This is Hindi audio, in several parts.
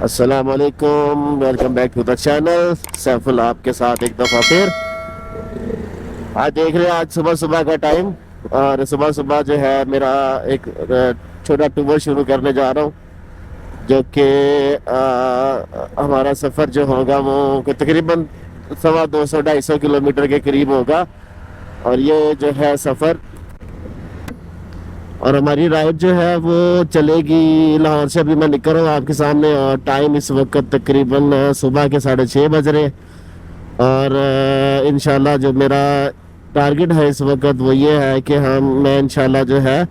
अस्सलाम वालेकुम, welcome back to the channel. Saiful आपके साथ एक दफ़ा फिर। आज देख रहे हैं, आज सुबह सुबह का टाइम और सुबह सुबह जो है मेरा एक छोटा टूर शुरू करने जा रहा हूँ, जो कि हमारा सफ़र जो होगा वो तकरीबन 200-250 किलोमीटर के करीब होगा। और ये जो है सफ़र और हमारी राइड जो है वो चलेगी लाहौर से। अभी मैं निकल रहा हूँ आपके सामने और टाइम इस वक्त तकरीबन सुबह के 6:30 बज रहे हैं। और इंशाल्लाह जो मेरा टारगेट है इस वक्त वो ये है कि मैं इंशाल्लाह जो है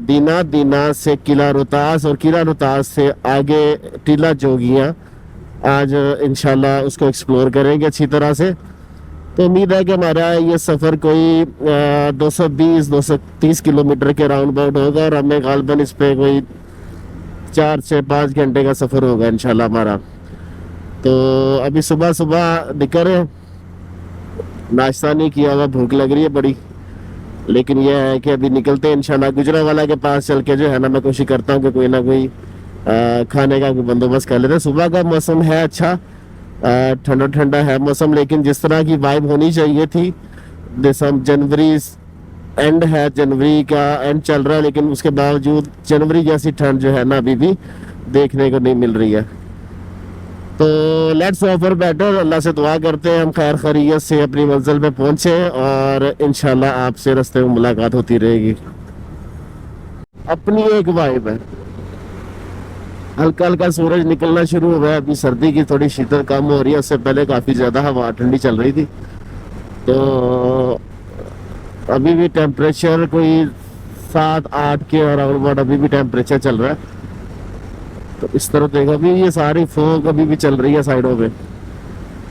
दीना दीना से किला रोहतास और किला रोहतास से आगे टीला जोगियाँ आज इंशाल्लाह उसको एक्सप्लोर करेंगे अच्छी तरह से। तो उम्मीद है कि हमारा ये सफ़र कोई 220-230 किलोमीटर के राउंड अबाउट होगा और हमें गालबन इस पे कोई 4 से 5 घंटे का सफ़र होगा इंशाल्लाह हमारा। तो अभी सुबह सुबह निकल रहे हैं, नाश्ता नहीं किया हुआ, भूख लग रही है बड़ी, लेकिन यह है कि अभी निकलते हैं इंशाल्लाह। गुजरांवाला के पास चल के जो है ना मैं कोशिश करता हूँ कि कोई ना कोई खाने का बंदोबस्त कर लेते हैं। सुबह का मौसम है अच्छा, ठंडा ठंडा है मौसम, लेकिन जिस तरह की वाइब होनी चाहिए थी। जनवरी एंड है, जनवरी का एंड चल रहा है, लेकिन उसके बावजूद जनवरी जैसी ठंड जो है ना अभी भी देखने को नहीं मिल रही है। तो लेट्स ऑफर बेटर, अल्लाह से दुआ करते हैं हम खैर खैरियत से अपनी मंजिल पे पहुंचे और इंशाल्लाह आपसे रास्ते में मुलाकात होती रहेगी। अपनी एक वाइब है, हल्का हल्का सूरज निकलना शुरू हुआ है, अभी सर्दी की थोड़ी शीतल कम हो रही है, उससे पहले काफ़ी ज़्यादा हवा ठंडी चल रही थी। तो अभी भी टेम्परेचर कोई 7-8 के अराउंड अभी भी टेम्परेचर चल रहा है। तो इस तरह देखो अभी ये सारी फॉग अभी भी चल रही है साइडों पे।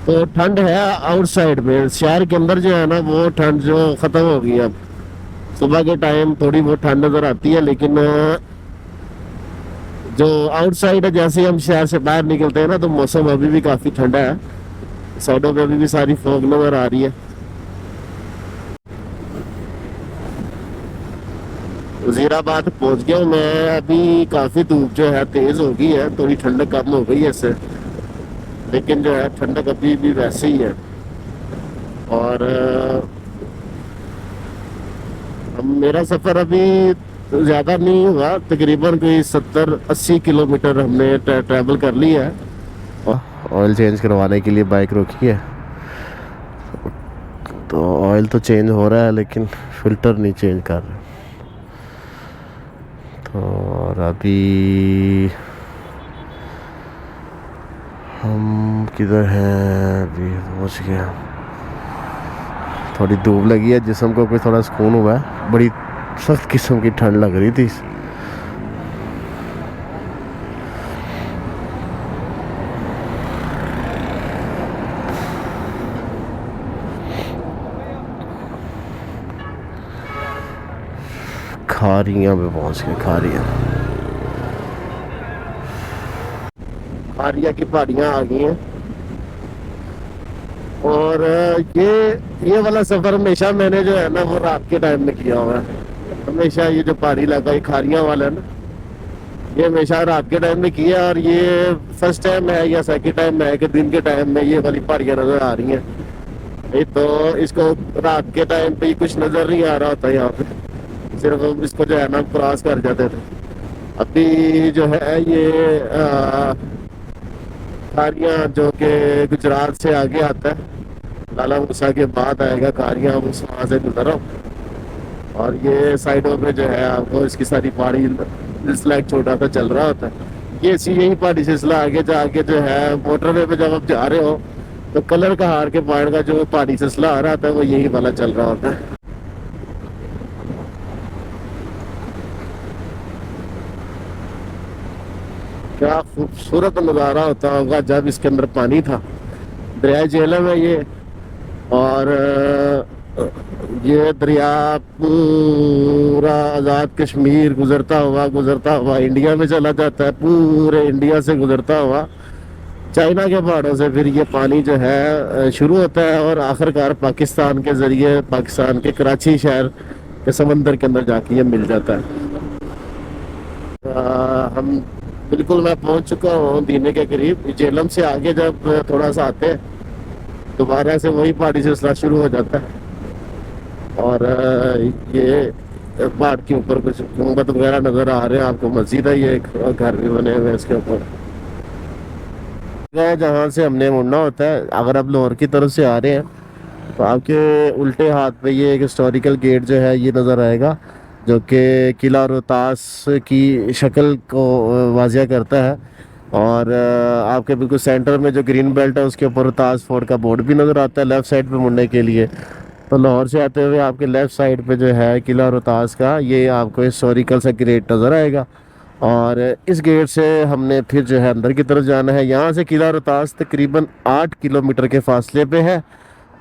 तो ठंड है आउटसाइड में, शहर के अंदर जो है ना वो ठंड जो ख़त्म हो गई है। अब सुबह के टाइम थोड़ी बहुत ठंड नज़र आती है, लेकिन जो आउटसाइड है, जैसे ही हम शहर से बाहर निकलते हैं ना तो मौसम अभी भी काफ़ी ठंडा है। साइडों पे अभी भी सारी फॉग नज़र आ रही है। वजीराबाद पहुंच गया हूँ मैं। अभी काफ़ी धूप जो है तेज़ हो गई है, थोड़ी ठंडक कम हो गई है इससे, लेकिन जो है ठंडक अभी भी वैसे ही है। और मेरा सफ़र अभी ज़्यादा नहीं हुआ, तकरीबन कोई 70-80 किलोमीटर हमने ट्रैवल कर लिया है। ऑयल चेंज करवाने के लिए बाइक रोकी है, तो ऑयल तो चेंज हो रहा है लेकिन फ़िल्टर नहीं चेंज कर रहे। तो और अभी हम किधर हैं? अभी पहुँच गया। थोड़ी धूप लगी है, जिस्म को कोई थोड़ा सुकून हुआ है, बड़ी सख्त किस्म की ठंड लग रही थी। खारियाँ पे पहुँच गए। खारिया की पहाड़ियाँ आ गई हैं। और ये वाला सफ़र हमेशा मैंने जो है ना वो रात के टाइम में किया हुआ है। हमेशा ये जो पहाड़ी इलाका ये खारियाँ वाला है ना, ये हमेशा रात के टाइम में किया। और ये फर्स्ट टाइम है या सेकंड टाइम है कि दिन के टाइम में ये वाली पहाड़ियाँ नज़र आ रही हैं। नहीं तो इसको रात के टाइम पे कुछ नज़र नहीं आ रहा होता यहाँ पे, सिर्फ हम इसको जो है ना क्रॉस कर जाते थे। अभी जो है ये खारियाँ जो कि गुजरात से आगे आता है, लाला मूसा के बाद आएगा खारियाँ, उस वहाँ से गुजर रहा हूँ। और ये साइडों पे जो है आपको इसकी सारी पहाड़ी सिलसिला एक छोटा सा चल रहा होता है। ये यही पहाड़ी सिलसिला आगे जाके जो है मोटरवे पे जब आप जा रहे हो तो कलर का हार के पहाड़ का जो पहाड़ी सिलसिला आ रहा था वो यही वाला चल रहा होता है। क्या खूबसूरत नज़ारा होता होगा जब इसके अंदर पानी था। दरिया झेलम है ये, और ये दरिया पूरा आज़ाद कश्मीर गुजरता हुआ इंडिया में चला जाता है, पूरे इंडिया से गुजरता हुआ चाइना के पहाड़ों से फिर ये पानी जो है शुरू होता है और आखिरकार पाकिस्तान के ज़रिए पाकिस्तान के कराची शहर के समंदर के अंदर जाके ये मिल जाता है। हम बिल्कुल मैं पहुंच चुका हूँ दीने के करीब। जेलम से आगे जब थोड़ा सा आते हैं दोबारा से वही पहाड़ी सिलसिला शुरू हो जाता है। और ये पहाड़ के ऊपर कुछ गुंबद वगैरह नजर आ रहे हैं आपको, मस्जिद है ये, एक घर भी बने हुए हैं इसके ऊपर। जहाँ से हमने मुड़ना होता है, अगर आप लाहौर की तरफ से आ रहे हैं तो आपके उल्टे हाथ पे ये एक हिस्टोरिकल गेट जो है ये नज़र आएगा, जो कि किला रोहतास की शक्ल को वाजिया करता है। और आपके बिल्कुल सेंटर में जो ग्रीन बेल्ट है उसके ऊपर रोहतास फोर्ट का बोर्ड भी नज़र आता है लेफ़्ट साइड पे मुड़ने के लिए। तो लाहौर से आते हुए आपके लेफ़्ट साइड पे जो है किला रोहतास का, ये आपको हिस्टोरिकल सा गेट नज़र आएगा। और इस गेट से हमने फिर जो है अंदर की तरफ जाना है। यहाँ से किला रोहतास तकरीबन 8 किलोमीटर के फासले पे है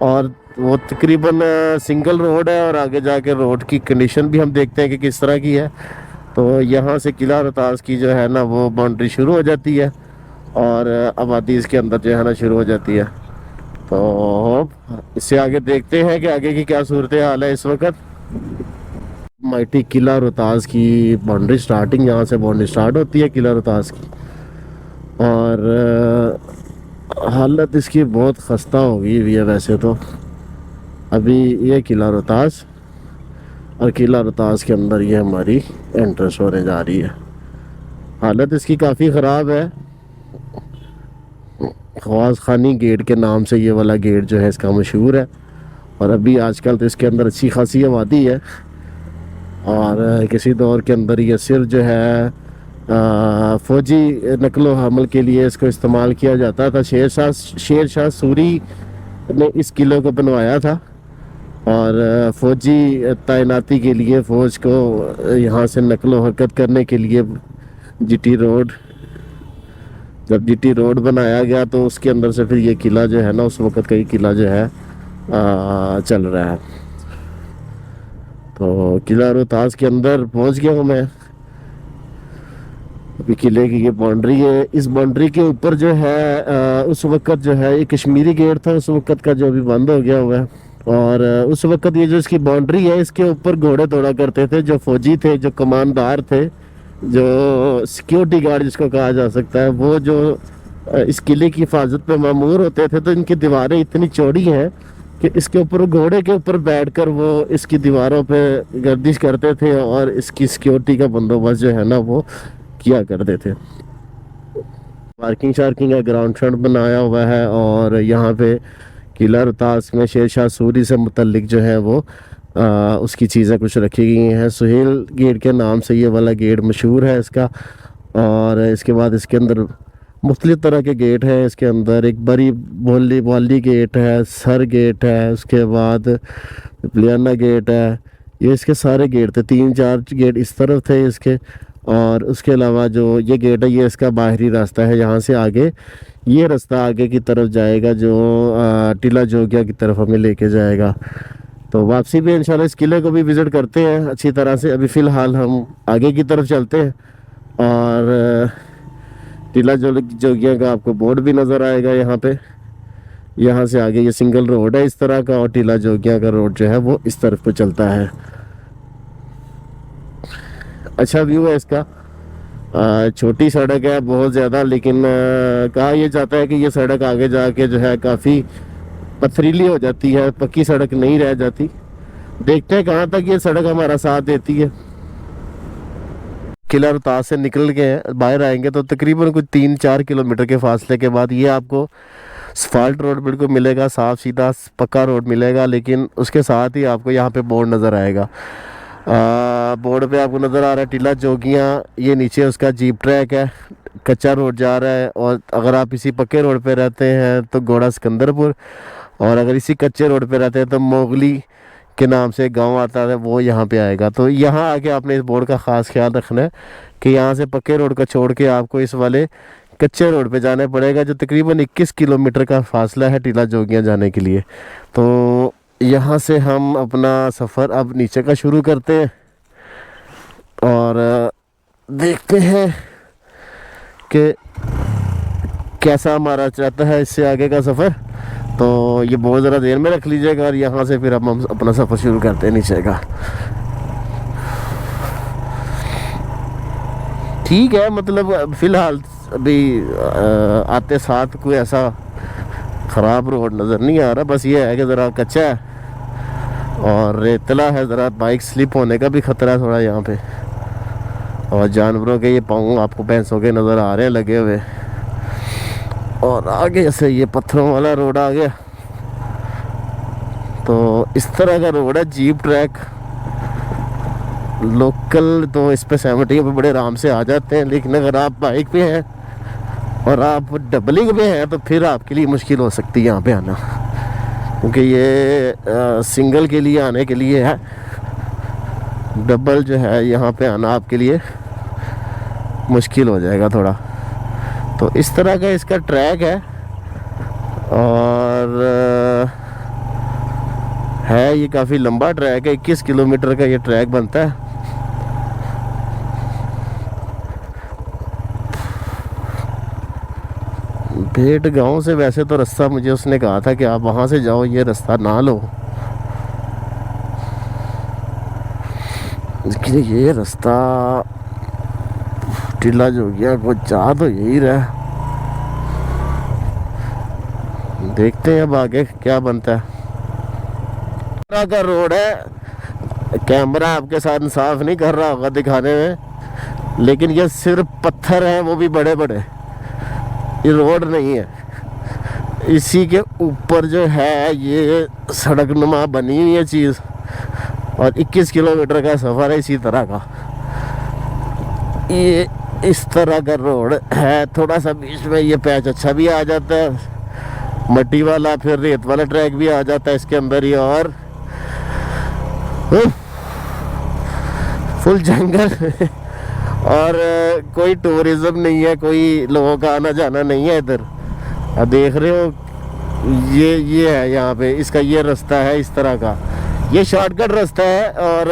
और वो तकरीबन सिंगल रोड है। और आगे जाके रोड की कंडीशन भी हम देखते हैं कि किस तरह की है। तो यहाँ से किला रोहतास की जो है ना वो बाउंड्री शुरू हो जाती है और आबादी इसके अंदर जो है ना शुरू हो जाती है। तो इससे आगे देखते हैं कि आगे की क्या सूरत हाल है इस वक्त। माइटी किला रोहतास की बाउंड्री स्टार्टिंग, यहाँ से बाउंड्री स्टार्ट होती है किला रोहतास की। और हालत इसकी बहुत खस्ता हो गई हुई है वैसे तो। अभी ये किला रोहतास और किला रोहतास के अंदर ये हमारी एंट्रेंस होने जा रही है। हालत इसकी काफ़ी ख़राब है। ख्वास खानी गेट के नाम से ये वाला गेट जो है इसका मशहूर है। और अभी आजकल तो इसके अंदर अच्छी खासी आबादी है। और किसी दौर के अंदर ये सिर्फ जो है फ़ौजी नकलो हमल के लिए इसको इस्तेमाल किया जाता था। शेर शाह सूरी ने इस किले को बनवाया था और फ़ौजी तैनाती के लिए, फ़ौज को यहाँ से नकलो हरकत करने के लिए जीटी रोड, जब जीटी रोड बनाया गया तो उसके अंदर से फिर ये किला जो है ना उस वक़्त का ये किला जो है चल रहा है। तो किला रोहतास के अंदर पहुंच गया हूँ मैं। अभी किले की ये बाउंड्री है, इस बाउंड्री के ऊपर जो है उस वक़्त जो है ये कश्मीरी गेट था उस वक़्त का, जो अभी बंद हो गया हुआ है। और उस वक़्त ये जो इसकी बाउंड्री है इसके ऊपर घोड़े दौड़ा करते थे जो फौजी थे, जो कमानदार थे, जो सिक्योरिटी गार्ड जिसको कहा जा सकता है, वो जो इस किले की हिफाजत पे मामूर होते थे। तो इनकी दीवारें इतनी चौड़ी हैं कि इसके ऊपर घोड़े के ऊपर बैठकर वो इसकी दीवारों पे गर्दिश करते थे और इसकी सिक्योरिटी का बंदोबस्त जो है ना वो किया करते थे। पार्किंग शार्किंग का ग्राउंड फ्रंट बनाया हुआ है और यहाँ पे किला रोहतास में शेर शाह सूरी से मुतल्लिक जो है वो उसकी चीज़ें कुछ रखी गई हैं। सुहेल गेट के नाम से ये वाला गेट मशहूर है इसका। और इसके बाद इसके अंदर मुख्तलिफ़ तरह के गेट हैं। इसके अंदर एक बड़ी वाली गेट है, सर गेट है, उसके बाद प्लियाना गेट है। ये इसके सारे गेट थे, 3-4 गेट इस तरफ थे इसके। और उसके अलावा जो ये गेट है ये इसका बाहरी रास्ता है। यहाँ से आगे ये रास्ता आगे की तरफ जाएगा जो टीला जोगिया की तरफ हमें लेके जाएगा। तो वापसी भी इंशाल्लाह इस किले को भी विज़िट करते हैं अच्छी तरह से। अभी फ़िलहाल हम आगे की तरफ चलते हैं और टीला जोगिया का आपको बोर्ड भी नज़र आएगा यहाँ पे। यहाँ से आगे ये सिंगल रोड है इस तरह का और टीला जोगिया का रोड जो है वो इस तरफ को चलता है। अच्छा व्यू है इसका। छोटी सड़क है बहुत ज़्यादा, लेकिन कहा यह जाता है कि ये सड़क आगे जाके जो है काफ़ी पथरीली हो जाती है, पक्की सड़क नहीं रह जाती। देखते हैं कहाँ तक ये सड़क हमारा साथ देती है। किला रोहतास से निकल के बाहर आएंगे तो तकरीबन कुछ 3-4 किलोमीटर के फासले के बाद ये आपको असफाल्ट रोड बिल्कुल मिलेगा, साफ सीधा पक्का रोड मिलेगा। लेकिन उसके साथ ही आपको यहाँ पे बोर्ड नज़र आएगा। बोर्ड पे आपको नज़र आ रहा है टीला जोगियाँ। ये नीचे उसका जीप ट्रैक है, कच्चा रोड जा रहा है। और अगर आप इसी पक्के रोड पे रहते हैं तो घोड़ा सिकंदरपुर, और अगर इसी कच्चे रोड पे रहते हैं तो मोगली के नाम से गांव आता है, वो यहाँ पे आएगा। तो यहाँ आके आपने इस बोर्ड का ख़ास ख्याल रखना है कि यहाँ से पक्के रोड का छोड़ के आपको इस वाले कच्चे रोड पे जाना पड़ेगा, जो तकरीबन 21 किलोमीटर का फासला है टीला जोगियाँ जाने के लिए। तो यहाँ से हम अपना सफ़र अब नीचे का शुरू करते हैं और देखते हैं कि कैसा हमारा रहता है इससे आगे का सफ़र। तो ये बहुत ज़रा देर में रख लीजिएगा और यहाँ से फिर हम अपना सफ़र शुरू करते हैं नीचे का। ठीक है, मतलब फ़िलहाल अभी आते साथ कोई ऐसा ख़राब रोड नज़र नहीं आ रहा। बस ये है कि ज़रा कच्चा है और रेतला है, ज़रा बाइक स्लिप होने का भी ख़तरा है थोड़ा यहाँ पे। और जानवरों के ये पाँव आपको भैंसों के नज़र आ रहे हैं लगे हुए। और आगे से ये पत्थरों वाला रोड आ गया। तो इस तरह का रोड है जीप ट्रैक। लोकल तो इस पे 70 पे बड़े आराम से आ जाते हैं, लेकिन अगर आप बाइक पे हैं और आप डबलिंग पे हैं तो फिर आपके लिए मुश्किल हो सकती है यहाँ पे आना, क्योंकि ये सिंगल के लिए आने के लिए है। डबल जो है यहाँ पे आना आपके लिए मुश्किल हो जाएगा थोड़ा। तो इस तरह का इसका ट्रैक है और है ये काफ़ी लंबा ट्रैक है। 21 किलोमीटर का ये ट्रैक बनता है। भेट गांव से वैसे तो रास्ता मुझे उसने कहा था कि आप वहाँ से जाओ, ये रास्ता ना लो, लेकिन ये रास्ता टीला जो गया को जा तो यही रहा। देखते हैं अब आगे क्या बनता है। का रोड है, कैमरा आपके साथ साफ नहीं कर रहा होगा दिखाने में, लेकिन ये सिर्फ पत्थर है, वो भी बड़े बड़े, ये रोड नहीं है। इसी के ऊपर जो है ये सड़क नुमा बनी हुई है चीज़, और 21 किलोमीटर का सफ़र है इसी तरह का। ये इस तरह का रोड है। थोड़ा सा बीच में ये पैच अच्छा भी आ जाता है, मट्टी वाला, फिर रेत वाला ट्रैक भी आ जाता है इसके अंदर ही, और फुल जंगल और कोई टूरिज्म नहीं है, कोई लोगों का आना जाना नहीं है इधर। अब देख रहे हो ये है यहाँ पे, इसका ये रास्ता है इस तरह का। ये शॉर्टकट रास्ता है और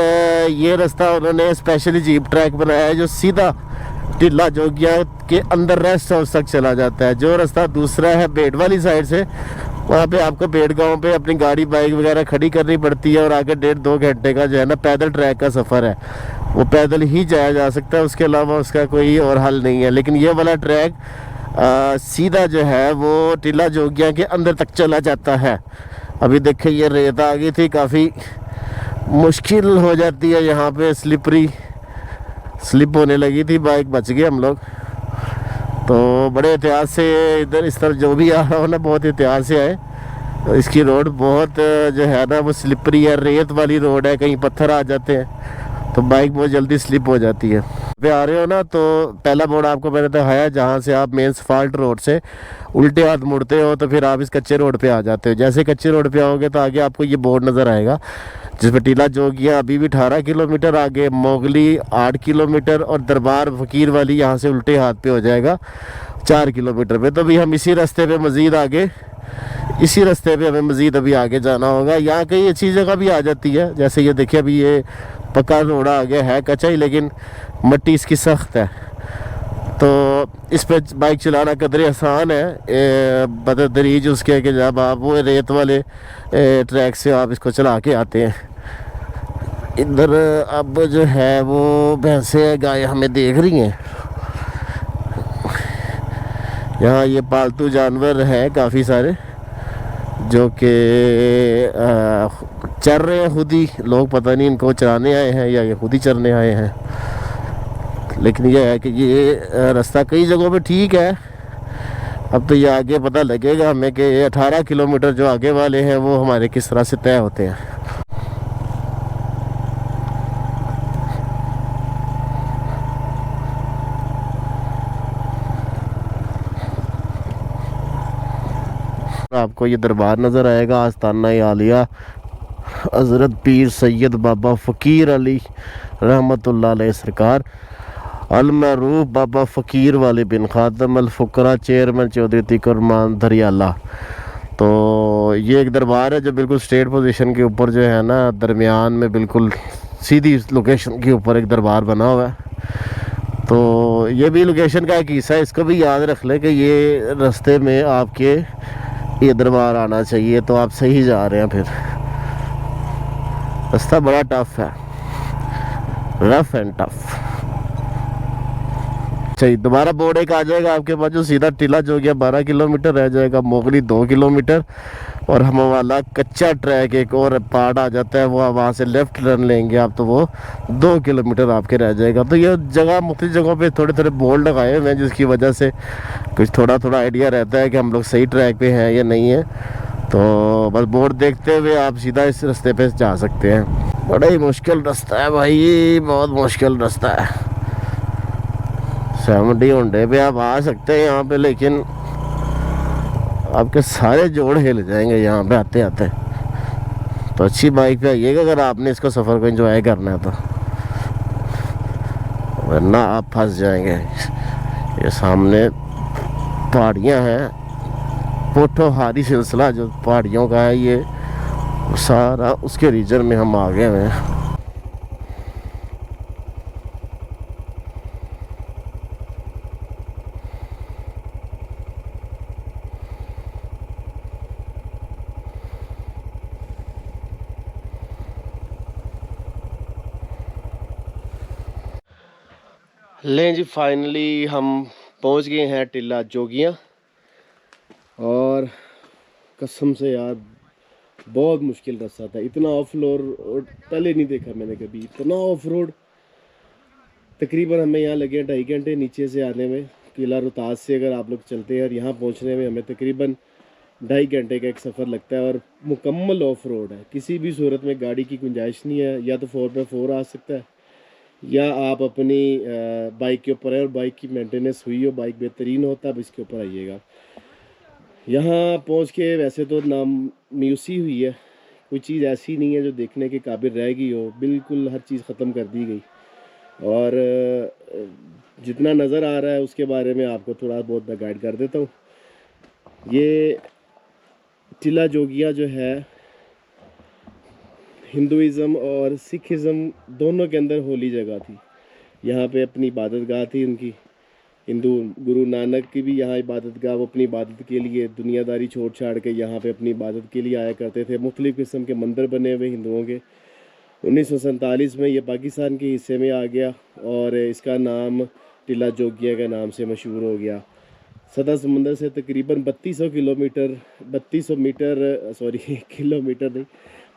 ये रास्ता उन्होंने स्पेशली जीप ट्रैक बनाया है जो सीधा टिल्ला जोगिया के अंदर रेस्ट हाउस तक चला जाता है। जो रास्ता दूसरा है बेट वाली साइड से, वहाँ पे आपको बेट गांव पे अपनी गाड़ी बाइक वगैरह खड़ी करनी पड़ती है और आगे 1.5-2 घंटे का जो है ना पैदल ट्रैक का सफ़र है, वो पैदल ही जाया जा सकता है, उसके अलावा उसका कोई और हल नहीं है। लेकिन ये वाला ट्रैक सीधा जो है वो टिल्ला जोगिया के अंदर तक चला जाता है। अभी देखिए ये रेत आ गई थी, काफ़ी मुश्किल हो जाती है यहाँ पे, स्लिप होने लगी थी, बाइक बच गए हम लोग। तो बड़े एहतियात से इधर इस तरफ जो भी आ रहा हो ना, बहुत एहतियात से आए। तो इसकी रोड बहुत जो है ना वो स्लिपरी है, रेत वाली रोड है, कहीं पत्थर आ जाते हैं तो बाइक बहुत जल्दी स्लिप हो जाती है। पे आ रहे हो ना तो पहला मोड़ आपको मैंने दिखाया, जहाँ से आप मेन सफाल्ट रोड से उल्टे हाथ मुड़ते हो तो फिर आप इस कच्चे रोड पे आ जाते हो। जैसे कच्चे रोड पे आओगे तो आगे आपको ये बोर्ड नज़र आएगा जिसमें टीला जोगिया अभी भी 18 किलोमीटर, आगे मोगली 8 किलोमीटर और दरबार फकीर वाली यहाँ से उल्टे हाथ पे हो जाएगा 4 किलोमीटर पे। तो अभी हम इसी रास्ते पे मज़ीद आगे, इसी रास्ते पे हमें मज़ीद अभी आगे जाना होगा। यहाँ कई अच्छी जगह भी आ जाती है, जैसे ये देखिए अभी ये पक्का रोड आ गया है, कच्चा ही लेकिन मट्टी इसकी सख्त है, तो इस पर बाइक चलाना कदरे आसान है बदतदरीज उसके कि जब आप वो रेत वाले ट्रैक से आप इसको चला के आते हैं। इधर अब जो है वो भैंसे गाय हमें देख रही हैं। यहाँ ये पालतू जानवर हैं काफ़ी सारे जो कि चर रहे हैं खुद ही, लोग पता नहीं इनको चराने आए हैं या ये खुद ही चरने आए हैं। लेकिन यह है कि ये रास्ता कई जगहों पे ठीक है। अब तो ये आगे पता लगेगा हमें कि 18 किलोमीटर जो आगे वाले हैं वो हमारे किस तरह से तय होते हैं। आपको ये दरबार नज़र आएगा, आस्ताना आलिया हज़रत पीर सैयद बाबा फ़कीर अली रहमतुल्लाह अलैह सरकार, अलमरूफ बाबा फ़कीर वाले बिन खातम अल फ़ुकरा, चेयरमैन चौधरी तिकरमान धरियाला। तो ये एक दरबार है जो बिल्कुल स्ट्रेट पोजीशन के ऊपर जो है ना, दरमियान में बिल्कुल सीधी लोकेशन के ऊपर एक दरबार बना हुआ है। तो ये भी लोकेशन का एक हिस्सा है, इसको भी याद रख लें कि ये रास्ते में आपके ये दरबार आना चाहिए, तो आप सही जा रहे हैं। फिर रास्ता बड़ा टफ है, रफ एंड टफ। अच्छा ये दोबारा बोर्ड एक आ जाएगा आपके पास जो सीधा टीला जोगिया 12 किलोमीटर रह जाएगा, मोगली 2 किलोमीटर, और हम वाला कच्चा ट्रैक एक और पार्ट आ जाता है, वो वहाँ से लेफ्ट टर्न लेंगे आप तो वो 2 किलोमीटर आपके रह जाएगा। तो ये जगह मुख्तलिफ जगहों पे थोड़े थोड़े बोर्ड लगाए हुए हैं जिसकी वजह से कुछ थोड़ा थोड़ा आइडिया रहता है कि हम लोग सही ट्रैक पे हैं या नहीं है। तो बस बोर्ड देखते हुए आप सीधा इस रास्ते पे जा सकते हैं। बड़ा ही मुश्किल रास्ता है भाई, बहुत मुश्किल रास्ता है। 70 होंडे पे आप आ सकते हैं यहाँ पे, लेकिन आपके सारे जोड़ हिल जाएंगे यहाँ पे आते आते। तो अच्छी बाइक पे आइएगा अगर आपने इसको सफ़र को एंजॉय करना है तो, वरना आप फंस जाएंगे। ये सामने पहाड़ियाँ हैं, पोठोहारी सिलसिला जो पहाड़ियों का है, ये सारा उसके रीजन में हम आ गए हुए हैं। लें जी, फाइनली हम पहुंच गए हैं टीला जोगियां, और कसम से यार बहुत मुश्किल रास्ता था। इतना ऑफ रोड पहले नहीं देखा मैंने कभी, इतना ऑफ रोड। तकरीबन हमें यहाँ लगे 2.5 घंटे नीचे से आने में। किला रोहतास से अगर आप लोग चलते हैं और यहाँ पहुँचने में हमें तकरीबन 2.5 घंटे का एक सफ़र लगता है, और मुकम्मल ऑफ रोड है। किसी भी सूरत में गाड़ी की गुंजाइश नहीं है, या तो 4x4 आ सकता है, या आप अपनी बाइक के ऊपर है और बाइक की मेंटेनेंस हुई हो, बाइक बेहतरीन हो, तब इसके ऊपर आइएगा। यहाँ पहुँच के वैसे तो नामायूसी हुई है, कोई चीज़ ऐसी नहीं है जो देखने के काबिल रह गई हो, बिल्कुल हर चीज़ ख़त्म कर दी गई। और जितना नज़र आ रहा है उसके बारे में आपको थोड़ा बहुत मैं गाइड कर देता हूँ। ये टीला जोगिया जो है हिंदुइज़म और सिखिज़म दोनों के अंदर होली जगह थी। यहाँ पे अपनी इबादत गाह थी उनकी। हिंदू गुरु नानक की भी यहाँ इबादत गाह, वो अपनी इबादत के लिए दुनियादारी छोड़ छाड़ के यहाँ पे अपनी इबादत के लिए आया करते थे। मुख्तलिफ़ किस्म के मंदिर बने हुए हिंदुओं के। 1947 में ये पाकिस्तान के हिस्से में आ गया और इसका नाम टीला जोगिया के नाम से मशहूर हो गया। सदा समंदर से तकरीबन 3200 किलोमीटर 3200 मीटर सॉरी किलोमीटर नहीं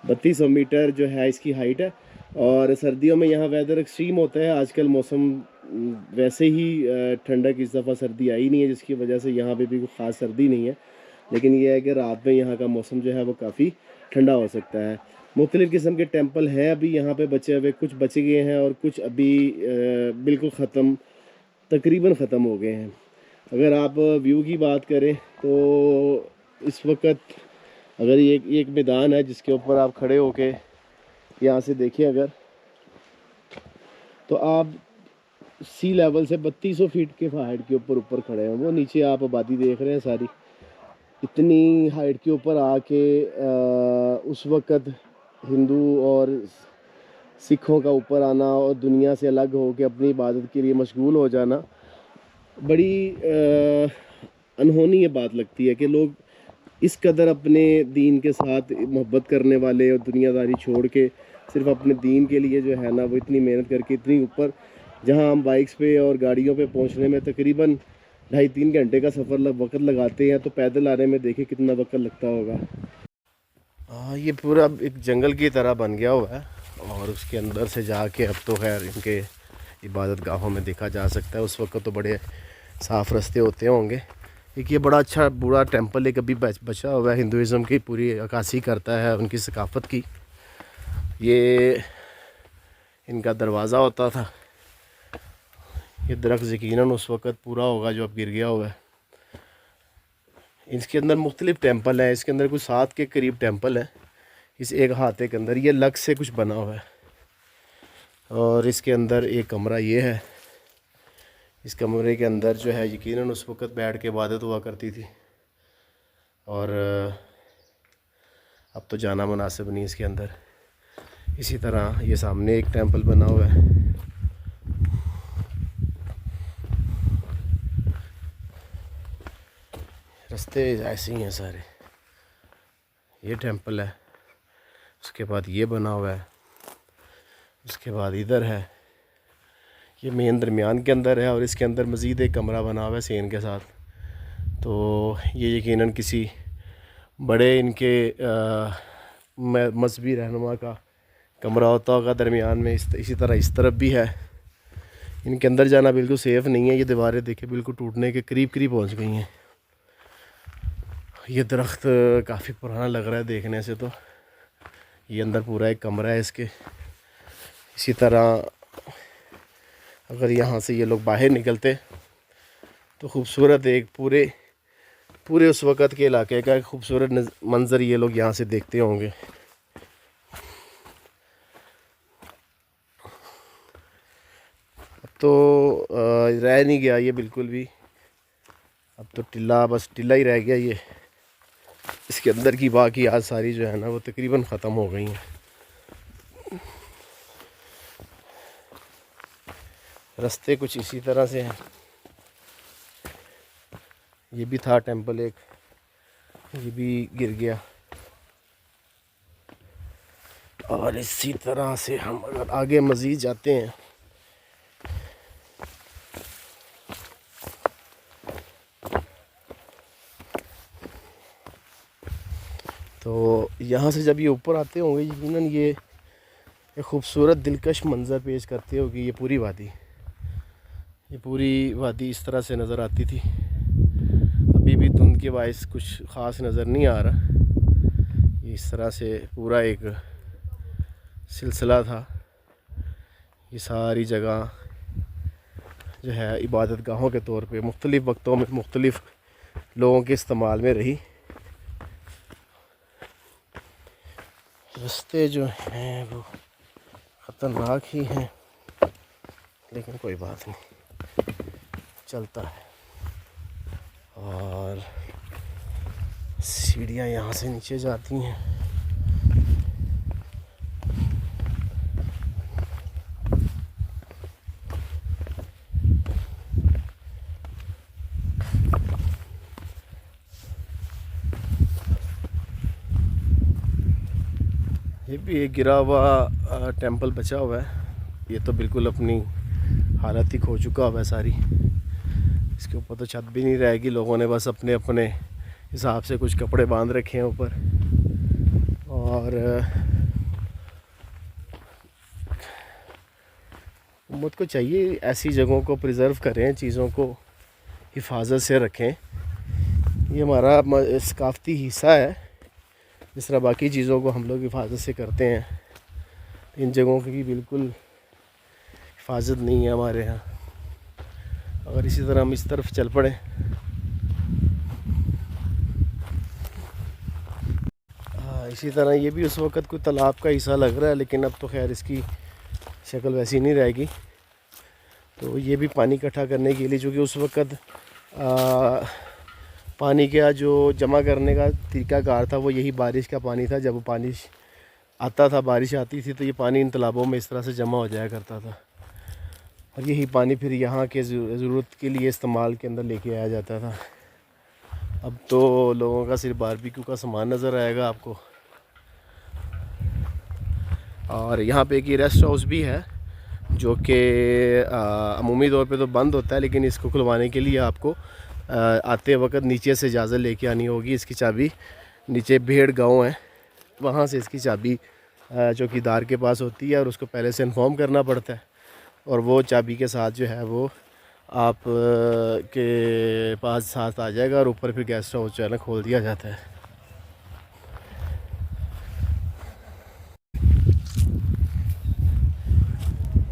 3200 मीटर जो है इसकी हाइट है। और सर्दियों में यहाँ वेदर एक्सट्रीम होता है। आजकल मौसम वैसे ही ठंडक, इस दफ़ा सर्दी आई नहीं है, जिसकी वजह से यहाँ पे भी कोई ख़ास सर्दी नहीं है। लेकिन यह है कि रात में यहाँ का मौसम जो है वो काफ़ी ठंडा हो सकता है। मुख्तलिफ़ किस्म के टेंपल हैं अभी यहाँ पे बचे हुए, कुछ बचे गए हैं और कुछ अभी बिल्कुल ख़त्म, तकरीबन ख़त्म हो गए हैं। अगर आप व्यू की बात करें तो इस वक्त अगर ये एक मैदान है जिसके ऊपर आप खड़े होके यहाँ से देखें अगर, तो आप सी लेवल से 3200 फीट के हाइट के ऊपर खड़े हैं। वो नीचे आप आबादी देख रहे हैं सारी, इतनी हाइट के ऊपर आके उस वक़्त हिंदू और सिखों का ऊपर आना और दुनिया से अलग हो के अपनी इबादत के लिए मशगूल हो जाना, बड़ी अनहोनी ये बात लगती है कि लोग इस कदर अपने दीन के साथ मोहब्बत करने वाले और दुनियादारी छोड़ के सिर्फ अपने दीन के लिए जो है ना वो इतनी मेहनत करके इतनी ऊपर, जहां हम बाइक्स पे और गाड़ियों पे पहुंचने में तकरीबन 2.5-3 घंटे का सफ़र वक्त लगाते हैं, तो पैदल आने में देखें कितना वक्त लगता होगा। ये पूरा एक जंगल की तरह बन गया हुआ है और उसके अंदर से जाके अब तो खैर इनके इबादत गाहों में देखा जा सकता है। उस वक्त तो बड़े साफ़ रास्ते होते होंगे। एक ये बड़ा अच्छा बूढ़ा टेंपल एक अभी बचा हुआ है, हिंदुइज़म की पूरी अक्कासी करता है उनकी सकाफ़त की। ये इनका दरवाज़ा होता था। ये दरख्त यकीनन उस वक़्त पूरा होगा जो अब गिर गया हुआ है। इसके अंदर मुख्तलिफ़ टेंपल हैं, इसके अंदर कुछ 7 के करीब टेंपल हैं इस एक हाथे के अंदर। ये लग से कुछ बना हुआ है और इसके अंदर एक कमरा ये है। इस कमरे के अंदर जो है यकीनन उस वक़्त बैठ के इबादत हुआ करती थी और अब तो जाना मुनासिब नहीं इसके अंदर। इसी तरह ये सामने एक टेंपल बना हुआ है। रास्ते ऐसे ही हैं सारे। ये टेंपल है, उसके बाद ये बना हुआ है, उसके बाद इधर है। ये मेन दरमियान के अंदर है और इसके अंदर मज़ीद एक कमरा बना हुआ है सेन के साथ। तो ये यकीनन किसी बड़े इनके मजहबी रहनुमा का कमरा होता होगा दरमियान में। इसी तरह इस तरफ भी है। इनके अंदर जाना बिल्कुल सेफ़ नहीं है। ये दीवारें देखे बिल्कुल टूटने के करीब करीब पहुंच गई हैं। ये दरख्त काफ़ी पुराना लग रहा है देखने से। तो ये अंदर पूरा एक कमरा है इसके। इसी तरह अगर यहाँ से ये लोग बाहर निकलते तो ख़ूबसूरत एक पूरे उस वक़्त के इलाके का खूबसूरत मंज़र ये लोग यहाँ से देखते होंगे। अब तो रह नहीं गया ये बिल्कुल भी। अब तो बस टिल्ला ही रह गया ये। इसके अंदर की बाकी आज सारी जो है ना वो तकरीबन ख़त्म हो गई हैं। रास्ते कुछ इसी तरह से हैं। ये भी था टेंपल एक, ये भी गिर गया। और इसी तरह से हम अगर आगे मज़ीद जाते हैं तो यहाँ से जब ये ऊपर आते होंगे यकीनन ये एक ख़ूबसूरत दिलकश मंज़र पेश करते होगी। ये पूरी वादी इस तरह से नज़र आती थी। अभी भी धुंध के बायस कुछ ख़ास नज़र नहीं आ रहा। ये इस तरह से पूरा एक सिलसिला था। ये सारी जगह जो है इबादत गाहों के तौर पे मुख्तलिफ़ वक्तों में मुख्तलिफ़ लोगों के इस्तेमाल में रही। रास्ते जो हैं वो ख़तरनाक ही हैं, लेकिन कोई बात नहीं, चलता है। और सीढ़ियाँ यहाँ से नीचे जाती हैं। ये भी एक गिरा हुआ टेंपल बचा हुआ है। ये तो बिल्कुल अपनी हालत ही खो चुका हुआ है सारी। इसके ऊपर तो छत भी नहीं रहेगी। लोगों ने बस अपने अपने हिसाब से कुछ कपड़े बांध रखे हैं ऊपर। और हुकूमत को चाहिए ऐसी जगहों को प्रिज़र्व करें, चीज़ों को हिफाजत से रखें। ये हमारा सकाफ़ती हिस्सा है। जिस तरह बाकी चीज़ों को हम लोग हिफाजत से करते हैं, इन जगहों की बिल्कुल हिफाजत नहीं है हमारे यहाँ। अगर इसी तरह हम इस तरफ चल पड़े इसी तरह ये भी उस वक़्त कोई तालाब का हिस्सा लग रहा है, लेकिन अब तो खैर इसकी शक्ल वैसी नहीं रहेगी। तो ये भी पानी इकट्ठा करने के लिए, चूँकि उस वक़्त पानी का जो जमा करने का तरीक़ाकार था वो यही बारिश का पानी था। जब पानी आता था, बारिश आती थी, तो ये पानी इन तालाबों में इस तरह से जमा हो जाया करता था। और यही पानी फिर यहाँ के ज़रूरत के लिए इस्तेमाल के अंदर लेके आया जाता था। अब तो लोगों का सिर्फ बारबेक्यू का सामान नज़र आएगा आपको। और यहाँ पे एक ये रेस्ट हाउस भी है जो कि अमूमी तौर पे तो बंद होता है, लेकिन इसको खुलवाने के लिए आपको आते वक्त नीचे से इजाज़त लेके आनी होगी। इसकी चाबी नीचे भेड़ गांव है, वहाँ से इसकी चाबी चौकीदार के पास होती है और उसको पहले से इन्फॉर्म करना पड़ता है। और वो चाबी के साथ जो है वो आप के पास साथ आ जाएगा और ऊपर फिर गेस्ट हाउस जो है ना खोल दिया जाता है।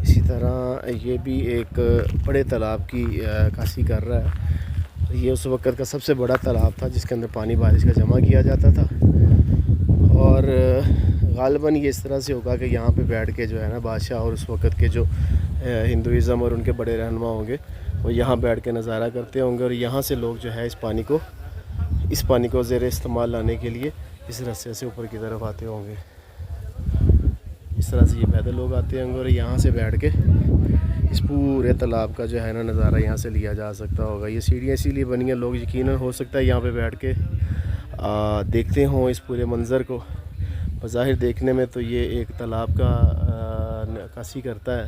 इसी तरह ये भी एक बड़े तालाब की अक्कासी कर रहा है। ये उस वक़्त का सबसे बड़ा तालाब था जिसके अंदर पानी बारिश का जमा किया जाता था। और ग़ालिबन ये इस तरह से होगा कि यहाँ पे बैठ के जो है ना बादशाह और उस वक़्त के जो हिंदुइज़्म और उनके बड़े रहनुमा होंगे वो यहाँ बैठ के नज़ारा करते होंगे। और यहाँ से लोग जो है इस पानी को ज़ेर इस्तेमाल लाने के लिए इस रास्ते से ऊपर की तरफ आते होंगे। इस तरह से ये पैदल लोग आते होंगे और यहाँ से बैठ के इस पूरे तालाब का जो है ना नज़ारा यहाँ से लिया जा सकता होगा। ये सीढ़ियाँ इसीलिए बनी हैं, लोग यकीनन हो सकता है यहाँ पे बैठ के देखते हों इस पूरे मंज़र को। बज़ाहिर देखने में तो ये एक तालाब का अक्कासी करता है,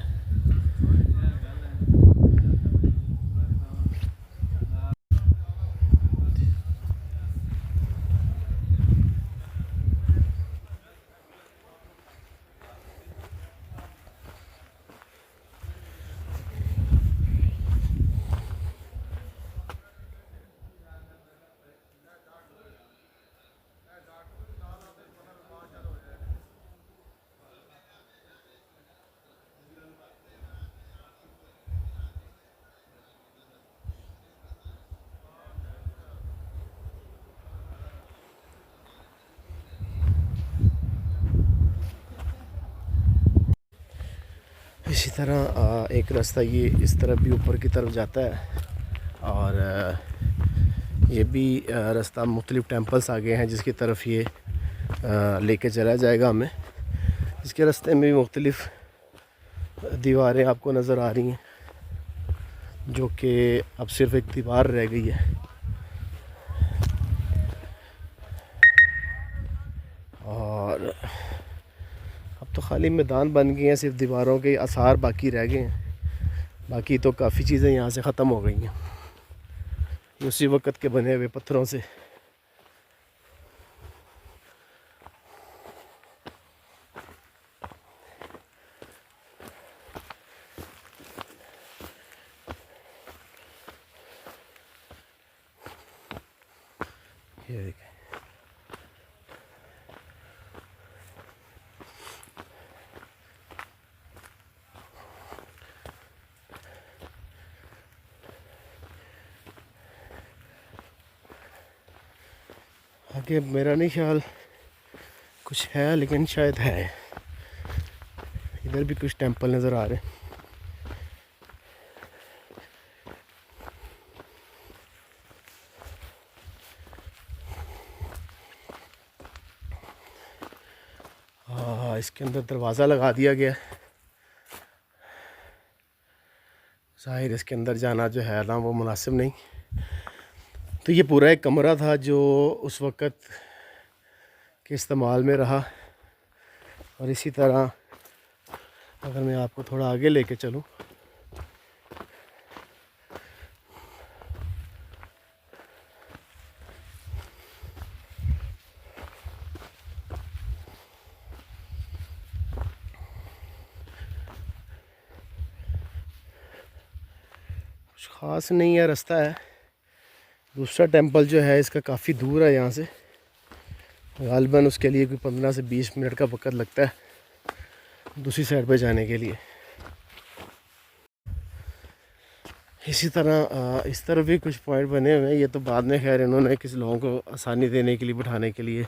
इसी तरह एक रास्ता ये इस तरफ भी ऊपर की तरफ जाता है, और ये भी रास्ता मुख्तलिफ़ टेंपल्स आ गए हैं जिसकी तरफ ये लेके चला जाएगा हमें। इसके रास्ते में भी मुख्तलिफ़ दीवारें आपको नज़र आ रही हैं, जो कि अब सिर्फ़ एक दीवार रह गई है। और अब तो खाली मैदान बन गए हैं, सिर्फ दीवारों के आसार बाकी रह गए हैं। बाकी तो काफ़ी चीज़ें यहाँ से ख़त्म हो गई हैं उसी वक़्त के बने हुए पत्थरों से। ये देखें, आगे मेरा नहीं ख्याल कुछ है, लेकिन शायद है। इधर भी कुछ टेंपल नज़र आ रहे हैं। इसके अंदर दरवाज़ा लगा दिया गया है। ज़ाहिर इसके अंदर जाना जो है ना वो मुनासिब नहीं। तो ये पूरा एक कमरा था जो उस वक़्त के इस्तेमाल में रहा। और इसी तरह अगर मैं आपको थोड़ा आगे लेके चलूँ, कुछ ख़ास नहीं है, रास्ता है। दूसरा टेंपल जो है इसका काफ़ी दूर है यहाँ से, गालिबन उसके लिए कोई 15 से 20 मिनट का वक़्त लगता है दूसरी साइड पे जाने के लिए। इसी तरह इस तरफ भी कुछ पॉइंट बने हुए हैं। ये तो बाद में खैर इन्होंने किसी लोगों को आसानी देने के लिए, बिठाने के लिए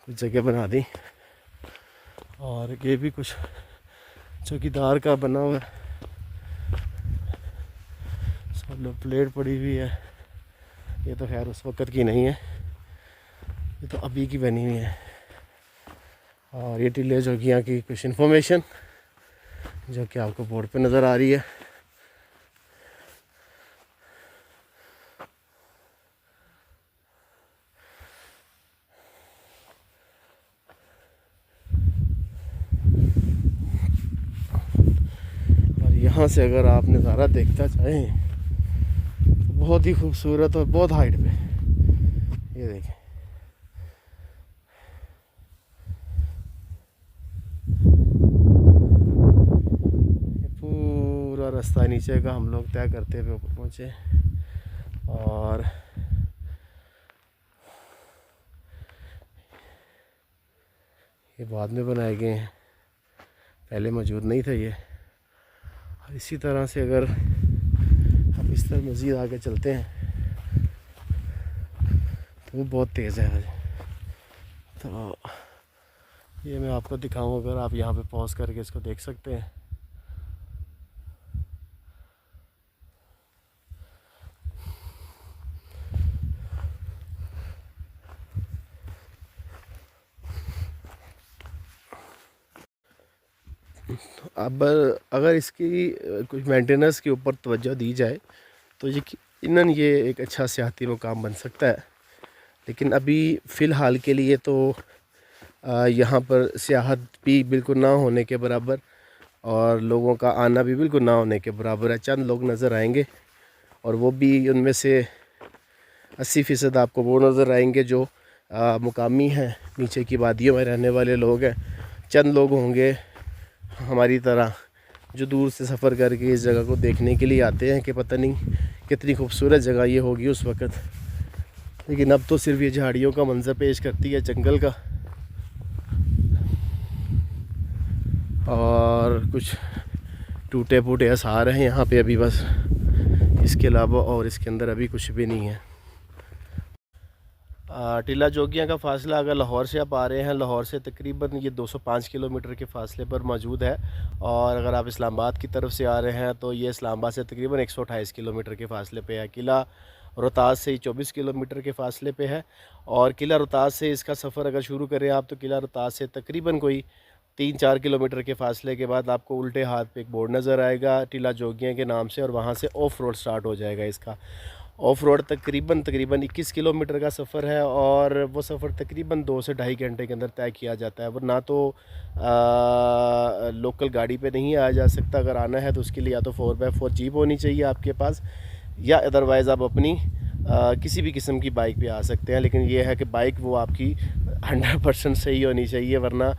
कुछ जगह बना दी। और ये भी कुछ चौकीदार का बना हुआ है, सब प्लेट पड़ी हुई है। ये तो खैर उस वक़्त की नहीं है, ये तो अभी की बनी हुई है। और ये टीले जोगियाँ की कुछ इन्फॉर्मेशन जो कि आपको बोर्ड पे नज़र आ रही है। और यहाँ से अगर आप नज़ारा देखना चाहें तो बहुत ही खूबसूरत और बहुत हाइट पे, ये देखें। पूरा रास्ता नीचे का हम लोग तय करते हुए ऊपर पहुँचे। और ये बाद में बनाए गए हैं, पहले मौजूद नहीं था ये। और इसी तरह से अगर हम इस तरह मज़ीद आगे चलते हैं तो वो बहुत तेज़ है। तो ये मैं आपको दिखाऊं, अगर आप यहाँ पे पॉज करके इसको देख सकते हैं। अब अगर इसकी कुछ मेंटेनेंस के ऊपर तवज्जो दी जाए तो यकीनन ये एक अच्छा सियाहती मुकाम बन सकता है। लेकिन अभी फ़िलहाल के लिए तो यहाँ पर सियाहत भी बिल्कुल ना होने के बराबर और लोगों का आना भी बिल्कुल ना होने के बराबर है। चंद लोग नज़र आएंगे और वो भी उनमें से 80% आपको वो नज़र आएंगे जो मुकामी हैं, नीचे की वादियों में रहने वाले लोग हैं। चंद लोग होंगे हमारी तरह जो दूर से सफ़र करके इस जगह को देखने के लिए आते हैं कि पता नहीं कितनी खूबसूरत जगह ये होगी उस वक़्त। लेकिन अब तो सिर्फ ये झाड़ियों का मंजर पेश करती है, जंगल का, और कुछ टूटे फूटे आसार हैं यहाँ पे अभी बस, इसके अलावा और इसके अंदर अभी कुछ भी नहीं है। टीला जोगियां का फ़ासला अगर लाहौर से आप आ रहे हैं, लाहौर से तकरीबन ये 205 किलोमीटर के फ़ासले पर मौजूद है। और अगर आप इस्लामाबाद की तरफ से आ रहे हैं तो ये इस्लामाबाद से तकरीबन 128 किलोमीटर के फ़ासले पे है। किला रोहतास से 24 किलोमीटर के फ़ासले पे है। और किला रोहतास से इसका सफ़र अगर शुरू करें आप तो किला रोहतास से तकरीबन कोई 3-4 किलोमीटर के फ़ासले के बाद आपको उल्टे हाथ पे एक बोर्ड नज़र आएगा टीला जोगियां के नाम से, और वहाँ से ऑफ़ रोड स्टार्ट हो जाएगा इसका। ऑफ़ रोड तकरीबन 21 किलोमीटर का सफ़र है, और वो सफ़र तकरीबन 2 से ढाई घंटे के अंदर तय किया जाता है। वरना तो लोकल गाड़ी पे नहीं आया जा सकता। अगर आना है तो उसके लिए या तो 4x4 जीप होनी चाहिए आपके पास, या अदरवाइज़ आप अपनी किसी भी किस्म की बाइक पे आ सकते हैं। लेकिन ये है कि बाइक वो आपकी 100% सही होनी चाहिए, वरना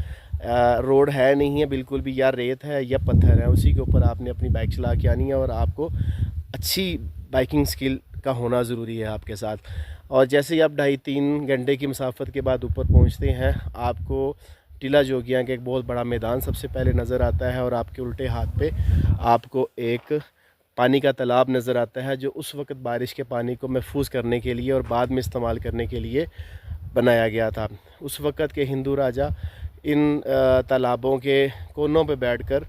रोड है नहीं है बिल्कुल भी, या रेत है या पत्थर है, उसी के ऊपर आपने अपनी बाइक चला के आनी है। और आपको अच्छी बाइकिंग स्किल का होना ज़रूरी है आपके साथ। और जैसे ही आप 2.5-3 घंटे की मुसाफत के बाद ऊपर पहुंचते हैं, आपको टीला जोगियां का एक बहुत बड़ा मैदान सबसे पहले नज़र आता है, और आपके उल्टे हाथ पे आपको एक पानी का तालाब नज़र आता है, जो उस वक्त बारिश के पानी को महफूज करने के लिए और बाद में इस्तेमाल करने के लिए बनाया गया था। उस वक़्त के हिंदू राजा इन तालाबों के कोनों पे बैठकर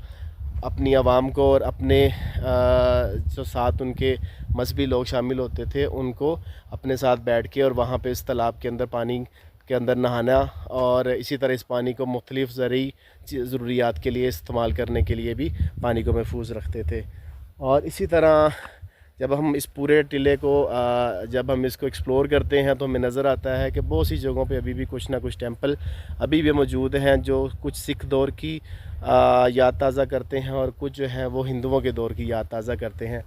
अपनी आवाम को और अपने जो साथ उनके मजहबी लोग शामिल होते थे उनको अपने साथ बैठ के और वहाँ पे इस तालाब के अंदर पानी के अंदर नहाना, और इसी तरह इस पानी को मुख्तलिफ़ ज़रूरी ज़रूरियात के लिए इस्तेमाल करने के लिए भी पानी को महफूज रखते थे। और इसी तरह जब हम इस पूरे टिले को जब हम इसको एक्सप्लोर करते हैं तो हमें नज़र आता है कि बहुत सी जगहों पे अभी भी कुछ ना कुछ टेंपल अभी भी मौजूद हैं, जो कुछ सिख दौर की याद ताज़ा करते हैं, और कुछ जो है वो हिंदुओं के दौर की याद ताज़ा करते हैं।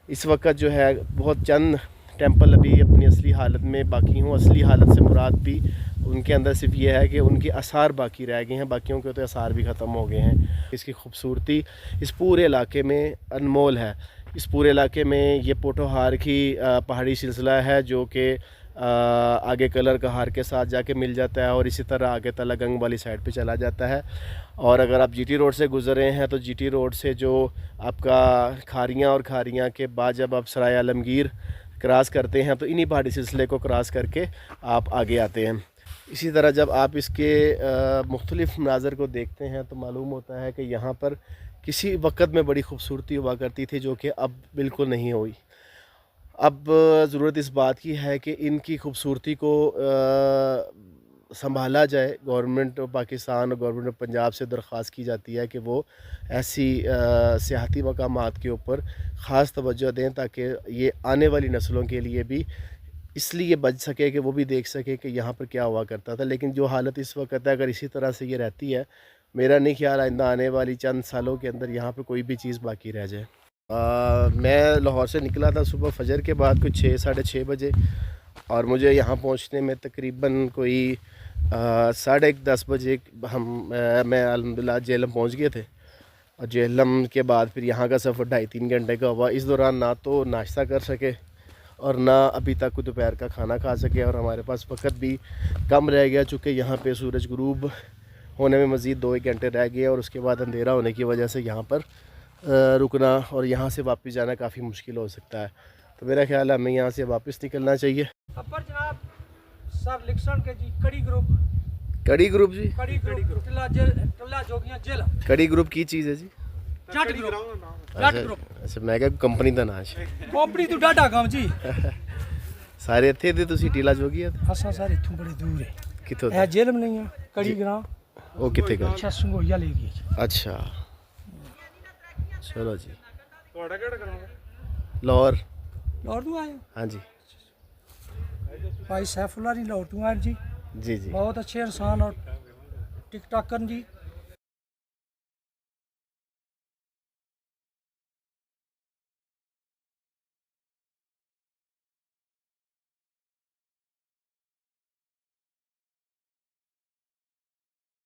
इस वक्त जो है बहुत चंद टेंपल अभी अपनी असली हालत में बाकी हों। असली हालत से मुराद भी उनके अंदर सिर्फ ये है कि उनके आसार बाकी रह गए हैं, बाकियों के तो आसार भी ख़त्म हो गए हैं। इसकी खूबसूरती इस पूरे इलाके में अनमोल है। इस पूरे इलाके में ये पोटोहार की पहाड़ी सिलसिला है, जो कि आगे कलर कहार के साथ जाके मिल जाता है, और इसी तरह आगे तलागंग वाली साइड पे चला जाता है। और अगर आप जीटी रोड से गुज़रे हैं तो जीटी रोड से जो आपका खारियाँ, और खारियाँ के बाद जब आप सराय आलमगीर क्रॉस करते हैं तो इन्हीं पहाड़ी सिलसिले को क्रॉस करके आप आगे आते हैं। इसी तरह जब आप इसके मुख्तलिफ़ मनाज़र को देखते हैं तो मालूम होता है कि यहाँ पर किसी वक़्त में बड़ी खूबसूरती हुआ करती थी, जो कि अब बिल्कुल नहीं हुई। अब ज़रूरत इस बात की है कि इनकी खूबसूरती को संभाला जाए। गवर्नमेंट ऑफ पाकिस्तान और गवर्नमेंट ऑफ पंजाब से दरख्वास्त की जाती है कि वो ऐसी सियाहती मकामात के ऊपर ख़ास तवज्जो दें, ताकि ये आने वाली नस्लों के लिए भी इसलिए बच सके कि वो भी देख सके कि यहाँ पर क्या हुआ करता था। लेकिन जो हालत इस वक्त है, अगर इसी तरह से ये रहती है, मेरा नहीं ख्याल आइंदा आने वाली चंद सालों के अंदर यहाँ पर कोई भी चीज़ बाकी रह जाए। मैं लाहौर से निकला था सुबह फजर के बाद कुछ 6-6:30 बजे, और मुझे यहाँ पहुँचने में तकरीबन कोई 10:30 बजे मैं अल्हम्दुलिल्लाह जेहलम पहुँच गए थे। और जेहलम के बाद फिर यहाँ का सफ़र 2.5-3 घंटे का हुआ। इस दौरान ना तो नाश्ता कर सके और ना अभी तक दोपहर का खाना खा सके, और हमारे पास वक्त भी कम रह गया, चूँकि यहाँ पे सूरज गुरूब होने में मज़ीद 2-1 घंटे रह गए, और उसके बाद अंधेरा होने की वजह से यहाँ पर रुकना और यहाँ से वापस जाना काफ़ी मुश्किल हो सकता है। तो मेरा ख्याल है हमें यहाँ से वापस निकलना चाहिए। अपर जनाब सर लिक्सन के जी कड़ी ग्रुप कड़ी ग्रुप जी, टिला जोगियां जेल कड़ी ग्रुप की चीज़ है जी? जट ग्रुप अच्छा, मैं क्या कंपनी का नाम है? कंपनी तो डाटा काम जी। सारे इत्थे थे तुसी टीला जोगियां? असा सर इथों बड़ी दूर है, कित्थों है जेल में नहीं है कड़ी ग्राम, वो कित्थे गए? अच्छा संगोइया ले गई। अच्छा चलो जी। ਤੁਹਾਡਾ ਕਿਹੜਾ ਕਰਾਂਗਾ? लाहौर। लाहौर तो आए हाँ जी भाई सैफुल्ला जी, लाहौर तो आए जी। जी जी। बहुत अच्छे इंसान और टिक टाकर जी।